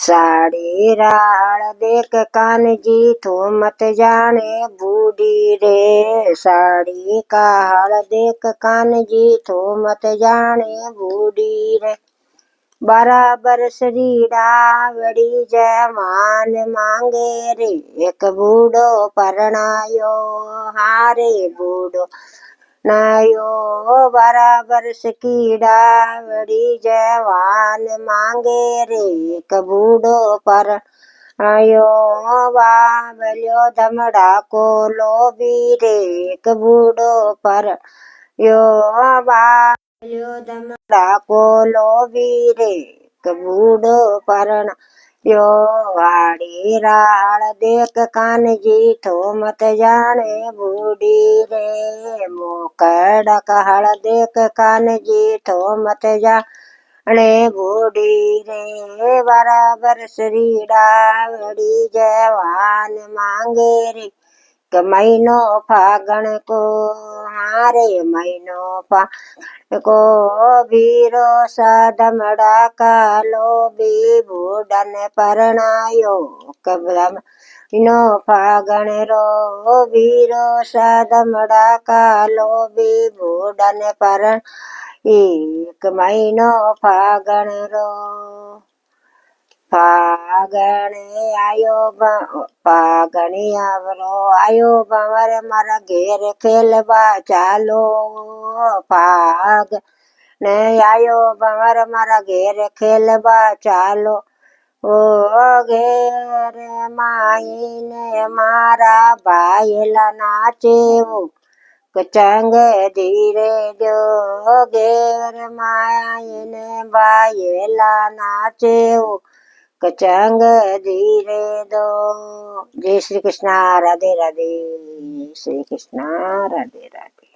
साड़ी राल देख कानजी तू मत जाने बूढ़ी रे। साड़ी का हाल देख कानजी तू मत जाने बूढ़ी रे। बराबर श्रीड़ा वड़ी जवान मांगे रे। एक बूढ़ो परणायो हारे बूढ़ो नायो। बराबर कीड़ा वड़ी जवान मांगे रे। एक बूढ़ो परणायो बाबल्यो धमड़ा को लोभी रे। एक बूढ़ो परणायो बाबल्यो धमड़ा को लोभी रे। एक बूढ़ो परणायो वाड़ी राल देख कानजी तो मत जाने बूढ़ी रे। मोकड़ा कहल देख कानजी तो मत जाने बूढ़ी रे। बराबर श्रीड़ा वड़ी जवान मांगे रे। महीनो फागण को हारे महीनो फागण को भीरो सधमड़ा कालो भी बूढ़न परणायो। महीनो फागण रो भीरो सधमड़ा कालो भी बूढ़न परण। एक महीनो फागण रो फागणे आयो फागणी आवरो आयो भंवर मारा घेर खेलबा चालो। फाग ने आयो भंवर मारा घेर खेलबा चालो। ओ घेर माईने मारा भाईला नाचे चंग धीरे जो। घेर माईने भाईला नाचे चंग धीरे दो। जय श्री कृष्णा राधे राधे। श्री कृष्णा राधे राधे।